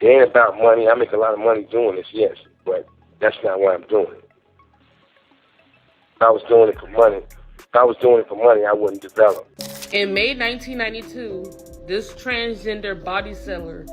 it ain't about money. I make a lot of money doing this, yes, but that's not why I'm doing it. If I was doing it for money, I wouldn't develop. In May 1992, this transgender body seller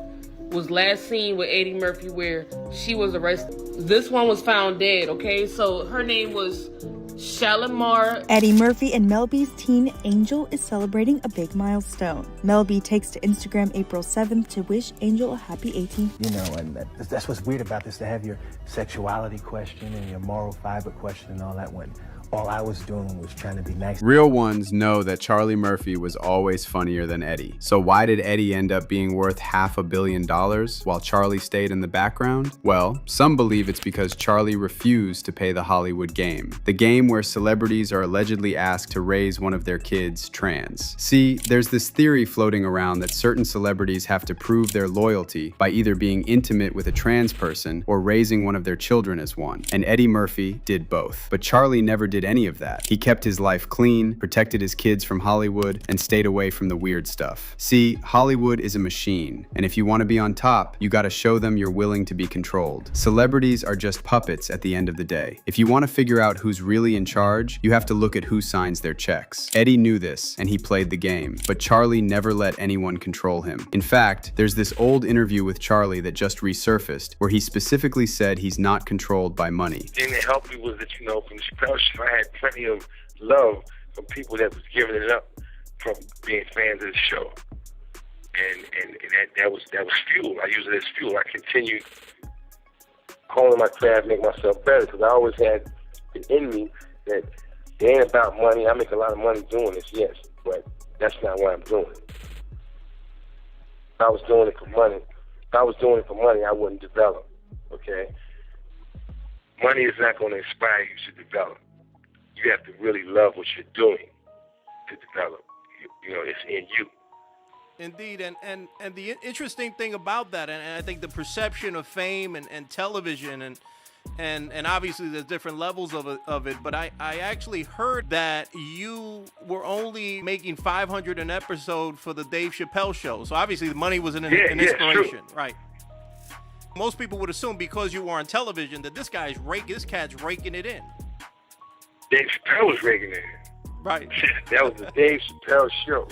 was last seen with Eddie Murphy, where she was arrested. This one was found dead, okay? So her name was Shalimar. Eddie Murphy and Mel B's teen Angel is celebrating a big milestone. Mel B takes to Instagram April 7th to wish Angel a happy 18th. You know, and that's what's weird about this, to have your sexuality question and your moral fiber question and all that, when all I was doing was trying to be nice. Real ones know that Charlie Murphy was always funnier than Eddie. So why did Eddie end up being worth $500 million while Charlie stayed in the background? Well, some believe it's because Charlie refused to pay the Hollywood game. The game where celebrities are allegedly asked to raise one of their kids trans. See, there's this theory floating around that certain celebrities have to prove their loyalty by either being intimate with a trans person or raising one of their children as one. And Eddie Murphy did both. But Charlie never did any of that. He kept his life clean, protected his kids from Hollywood, and stayed away from the weird stuff. See, Hollywood is a machine, and if you want to be on top, you gotta show them you're willing to be controlled. Celebrities are just puppets at the end of the day. If you want to figure out who's really in charge, you have to look at who signs their checks. Eddie knew this, and he played the game, but Charlie never let anyone control him. In fact, there's this old interview with Charlie that just resurfaced, where he specifically said he's not controlled by money. Thing that helped me was that, you know, from the Chappelle Show, I had plenty of love from people that was giving it up from being fans of the show. And that was fuel. I used it as fuel. I continued calling my craft, make myself better, because I always had it in me that it ain't about money. I make a lot of money doing this, yes, but that's not why I'm doing it. If I was doing it for money, I wouldn't develop, okay? Money is not going to inspire you to develop. You have to really love what you're doing to develop. You know, it's in you. Indeed, and the interesting thing about that, and I think the perception of fame and television, and obviously there's different levels of it, but I actually heard that you were only making $500 an episode for the Dave Chappelle show. So obviously the money was an inspiration, right? Most people would assume because you were on television that this cat's raking it in. Dave Chappelle was raking it in. Right. That was the Dave Chappelle show.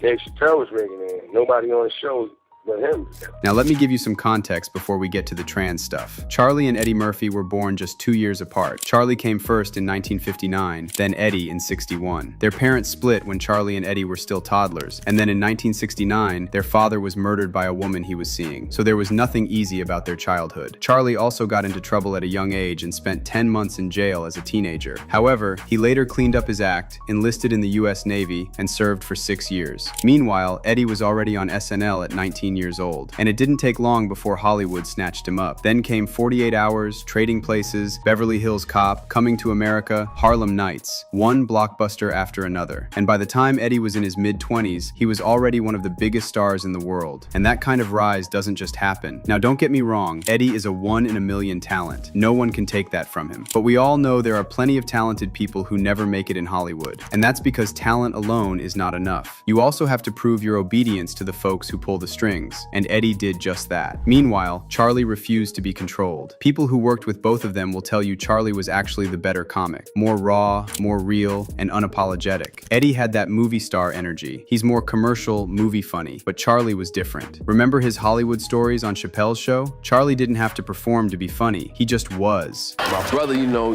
Dave Chappelle was raking it in. Nobody on the show but him. Now let me give you some context before we get to the trans stuff. Charlie and Eddie Murphy were born just 2 years apart. Charlie came first in 1959, then Eddie in 61. Their parents split when Charlie and Eddie were still toddlers, and then in 1969, their father was murdered by a woman he was seeing. So there was nothing easy about their childhood. Charlie also got into trouble at a young age and spent 10 months in jail as a teenager. However, he later cleaned up his act, enlisted in the US Navy, and served for 6 years. Meanwhile, Eddie was already on SNL at 19 years old, and it didn't take long before Hollywood snatched him up. Then came 48 Hours, Trading Places, Beverly Hills Cop, Coming to America, Harlem Nights, one blockbuster after another. And by the time Eddie was in his mid-20s, he was already one of the biggest stars in the world. And that kind of rise doesn't just happen. Now don't get me wrong, Eddie is a 1 in a million talent. No one can take that from him. But we all know there are plenty of talented people who never make it in Hollywood. And that's because talent alone is not enough. You also have to prove your obedience to the folks who pull the strings. And Eddie did just that. Meanwhile, Charlie refused to be controlled. People who worked with both of them will tell you Charlie was actually the better comic. More raw, more real, and unapologetic. Eddie had that movie star energy. He's more commercial, movie funny. But Charlie was different. Remember his Hollywood stories on Chappelle's show? Charlie didn't have to perform to be funny. He just was. My brother, you know,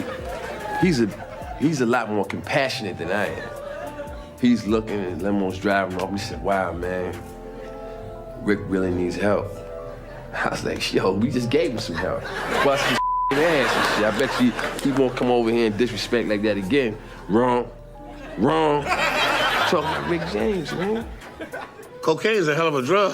he's a lot more compassionate than I am. He's looking at limos driving off. He said, wow, man, Rick really needs help. I was like, yo, we just gave him some help. Bust his ass and shit. I bet you he won't come over here and disrespect like that again. Wrong. Talking about Rick James, man. Cocaine's a hell of a drug.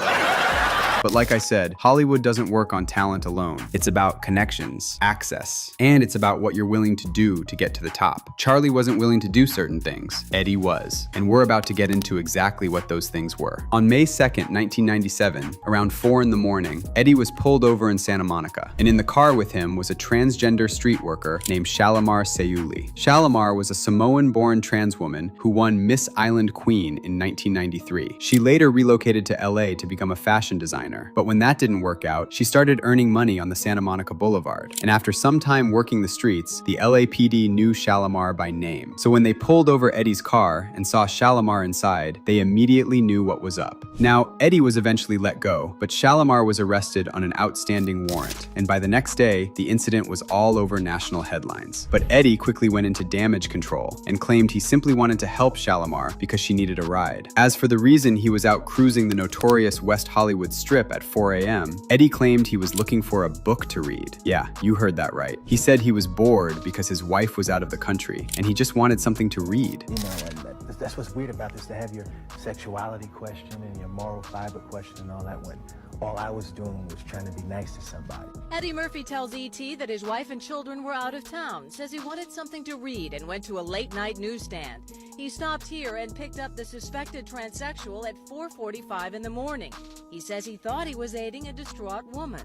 But like I said, Hollywood doesn't work on talent alone. It's about connections, access, and it's about what you're willing to do to get to the top. Charlie wasn't willing to do certain things. Eddie was. And we're about to get into exactly what those things were. On May 2nd, 1997, around 4 in the morning, Eddie was pulled over in Santa Monica. And in the car with him was a transgender street worker named Shalimar Sayuli. Shalimar was a Samoan-born trans woman who won Miss Island Queen in 1993. She later relocated to LA to become a fashion designer. designer. But when that didn't work out, she started earning money on the Santa Monica Boulevard. And after some time working the streets, the LAPD knew Shalimar by name. So when they pulled over Eddie's car and saw Shalimar inside, they immediately knew what was up. Now, Eddie was eventually let go, but Shalimar was arrested on an outstanding warrant. And by the next day, the incident was all over national headlines. But Eddie quickly went into damage control and claimed he simply wanted to help Shalimar because she needed a ride. As for the reason he was out cruising the notorious West Hollywood Strip at 4 a.m., Eddie claimed he was looking for a book to read. Yeah, you heard that right. He said he was bored because his wife was out of the country, and he just wanted something to read. You know, and that's what's weird about this, to have your sexuality question and your moral fiber question and all that, when all I was doing was trying to be nice to somebody. Eddie Murphy tells ET that his wife and children were out of town, says he wanted something to read and went to a late-night newsstand. He stopped here and picked up the suspected transsexual at 4:45 in the morning. He says he thought he was aiding a distraught woman.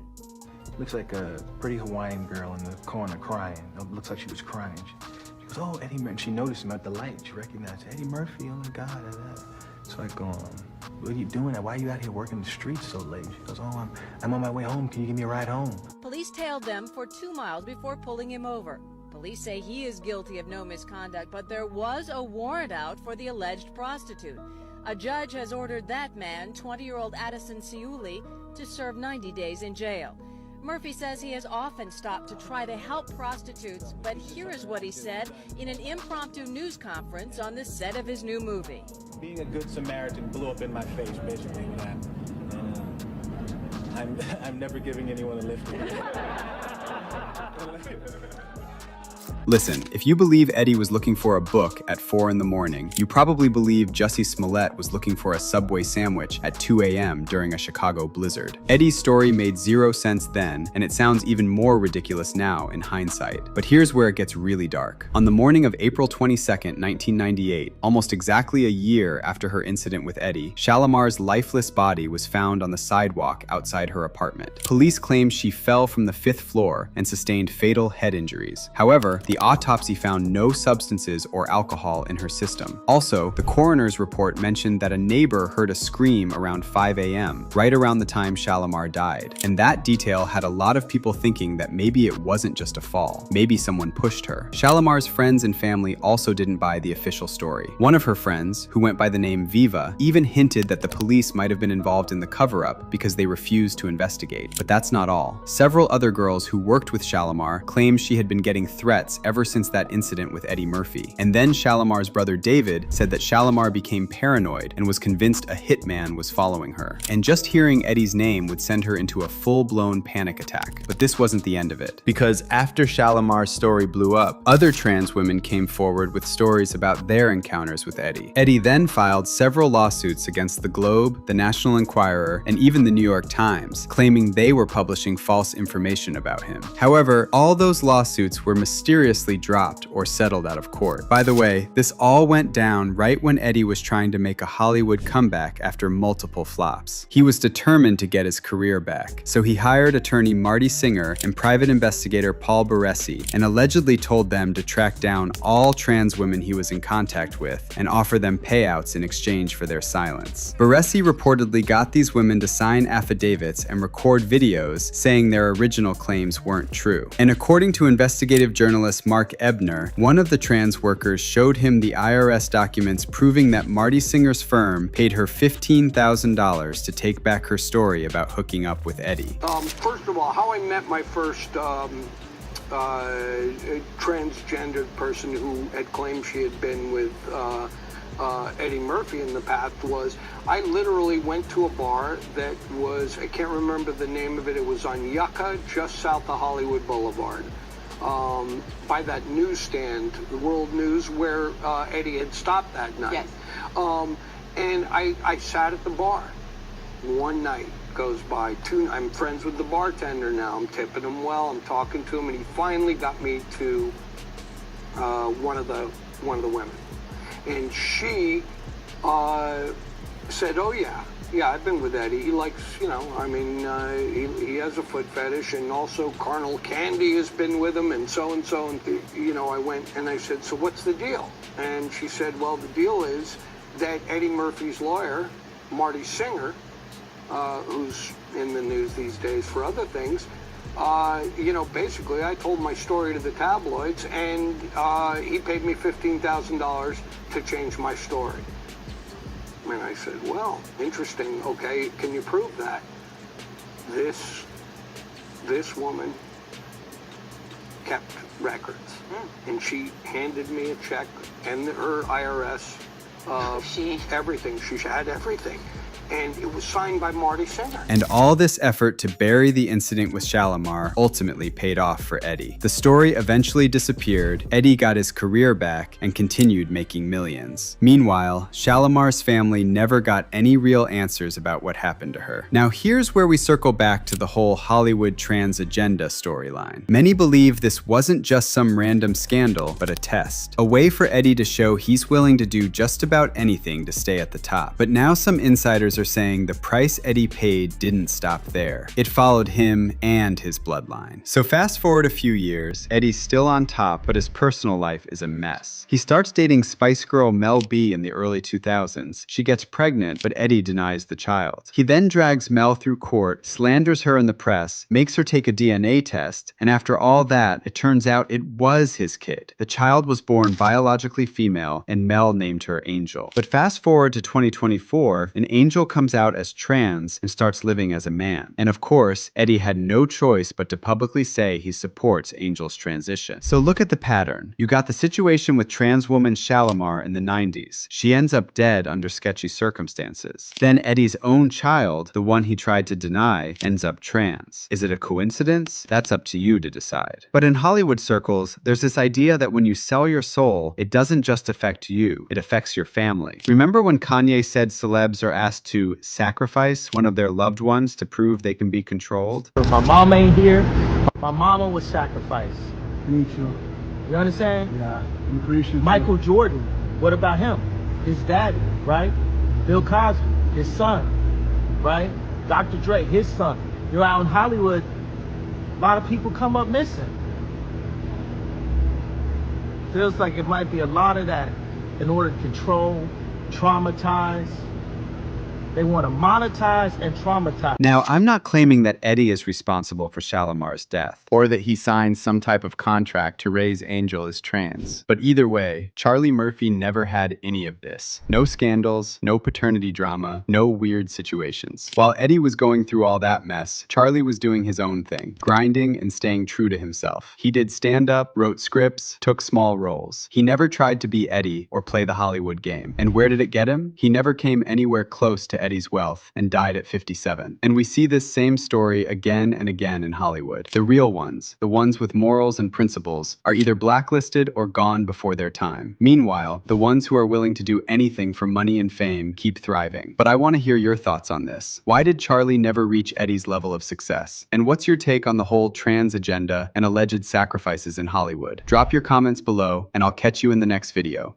Looks like a pretty Hawaiian girl in the corner crying. It looks like she was crying. She goes, oh, Eddie Murphy. She noticed him at the light. She recognized Eddie Murphy, oh my God. So I go, what are you doing? Why are you out here working the streets so late? She goes, oh, I'm on my way home. Can you give me a ride home? Police tailed them for 2 miles before pulling him over. Police say he is guilty of no misconduct, but there was a warrant out for the alleged prostitute. A judge has ordered that man, 20-year-old Addison Ciuli, to serve 90 days in jail. Murphy says he has often stopped to try to help prostitutes, but here is what he said in an impromptu news conference on the set of his new movie. Being a good Samaritan blew up in my face, basically, with that. And I'm never giving anyone a lift. Listen, if you believe Eddie was looking for a book at 4 in the morning, you probably believe Jussie Smollett was looking for a Subway sandwich at 2 a.m. during a Chicago blizzard. Eddie's story made zero sense then, and it sounds even more ridiculous now in hindsight. But here's where it gets really dark. On the morning of April 22nd, 1998, almost exactly a year after her incident with Eddie, Shalimar's lifeless body was found on the sidewalk outside her apartment. Police claim she fell from the 5th floor and sustained fatal head injuries. However, the autopsy found no substances or alcohol in her system. Also, the coroner's report mentioned that a neighbor heard a scream around 5 a.m., right around the time Shalimar died. And that detail had a lot of people thinking that maybe it wasn't just a fall. Maybe someone pushed her. Shalimar's friends and family also didn't buy the official story. One of her friends, who went by the name Viva, even hinted that the police might have been involved in the cover-up because they refused to investigate. But that's not all. Several other girls who worked with Shalimar claimed she had been getting threats ever since that incident with Eddie Murphy. And then Shalimar's brother David said that Shalimar became paranoid and was convinced a hitman was following her. And just hearing Eddie's name would send her into a full-blown panic attack. But this wasn't the end of it. Because after Shalimar's story blew up, other trans women came forward with stories about their encounters with Eddie. Eddie then filed several lawsuits against the Globe, the National Enquirer, and even the New York Times, claiming they were publishing false information about him. However, all those lawsuits were mysteriously dropped or settled out of court. By the way, this all went down right when Eddie was trying to make a Hollywood comeback after multiple flops. He was determined to get his career back, so he hired attorney Marty Singer and private investigator Paul Baresi and allegedly told them to track down all trans women he was in contact with and offer them payouts in exchange for their silence. Baresi reportedly got these women to sign affidavits and record videos saying their original claims weren't true. And according to investigative journalist Mark Ebner, one of the trans workers showed him the IRS documents proving that Marty Singer's firm paid her $15,000 to take back her story about hooking up with Eddie. First of all, how I met my first transgendered person who had claimed she had been with Eddie Murphy in the past was I literally went to a bar that was, I can't remember the name of it, it was on Yucca, just south of Hollywood Boulevard. By that newsstand, the World News, where Eddie had stopped that night. Yes. And I sat at the bar. One night goes by. I'm friends with the bartender now. I'm tipping him well. I'm talking to him, and he finally got me to one of the women, and she said, "Oh yeah, I've been with Eddie. He likes, he has a foot fetish, and also Colonel Candy has been with him, and so." And I went and I said, "So what's the deal?" And she said, "Well, the deal is that Eddie Murphy's lawyer, Marty Singer, who's in the news these days for other things, basically I told my story to the tabloids, and he paid me $15,000 to change my story. And I said, well, interesting. Okay, can you prove that? This woman kept records, and she handed me a check and her IRS, everything. She had everything. And it was signed by Marty Singer. And all this effort to bury the incident with Shalimar ultimately paid off for Eddie. The story eventually disappeared, Eddie got his career back, and continued making millions. Meanwhile, Shalimar's family never got any real answers about what happened to her. Now here's where we circle back to the whole Hollywood trans agenda storyline. Many believe this wasn't just some random scandal, but a test. A way for Eddie to show he's willing to do just about anything to stay at the top. But now some insiders are saying the price Eddie paid didn't stop there. It followed him and his bloodline. So fast forward a few years, Eddie's still on top, but his personal life is a mess. He starts dating Spice Girl Mel B in the early 2000s. She gets pregnant, but Eddie denies the child. He then drags Mel through court, slanders her in the press, makes her take a DNA test, and after all that, it turns out it was his kid. The child was born biologically female, and Mel named her Angel. But fast forward to 2024, and Angel comes out as trans and starts living as a man. And of course, Eddie had no choice but to publicly say he supports Angel's transition. So look at the pattern. You got the situation with trans woman Shalimar in the 90s. She ends up dead under sketchy circumstances. Then Eddie's own child, the one he tried to deny, ends up trans. Is it a coincidence? That's up to you to decide. But in Hollywood circles, there's this idea that when you sell your soul, it doesn't just affect you, it affects your family. Remember when Kanye said celebs are asked to sacrifice one of their loved ones to prove they can be controlled? If my mom ain't here, my mama was sacrificed. Me too. You understand? Yeah, I'm appreciative. Michael Jordan, what about him? His daddy, right? Bill Cosby, his son, right? Dr. Dre, his son. You're out in Hollywood, a lot of people come up missing. Feels like it might be a lot of that in order to control, traumatize. They want to monetize and traumatize. Now, I'm not claiming that Eddie is responsible for Shalimar's death, or that he signed some type of contract to raise Angel as trans. But either way, Charlie Murphy never had any of this. No scandals, no paternity drama, no weird situations. While Eddie was going through all that mess, Charlie was doing his own thing, grinding and staying true to himself. He did stand-up, wrote scripts, took small roles. He never tried to be Eddie or play the Hollywood game. And where did it get him? He never came anywhere close to Eddie's wealth and died at 57. And we see this same story again and again in Hollywood. The real ones, the ones with morals and principles, are either blacklisted or gone before their time. Meanwhile, the ones who are willing to do anything for money and fame keep thriving. But I want to hear your thoughts on this. Why did Charlie never reach Eddie's level of success? And what's your take on the whole trans agenda and alleged sacrifices in Hollywood? Drop your comments below, and I'll catch you in the next video.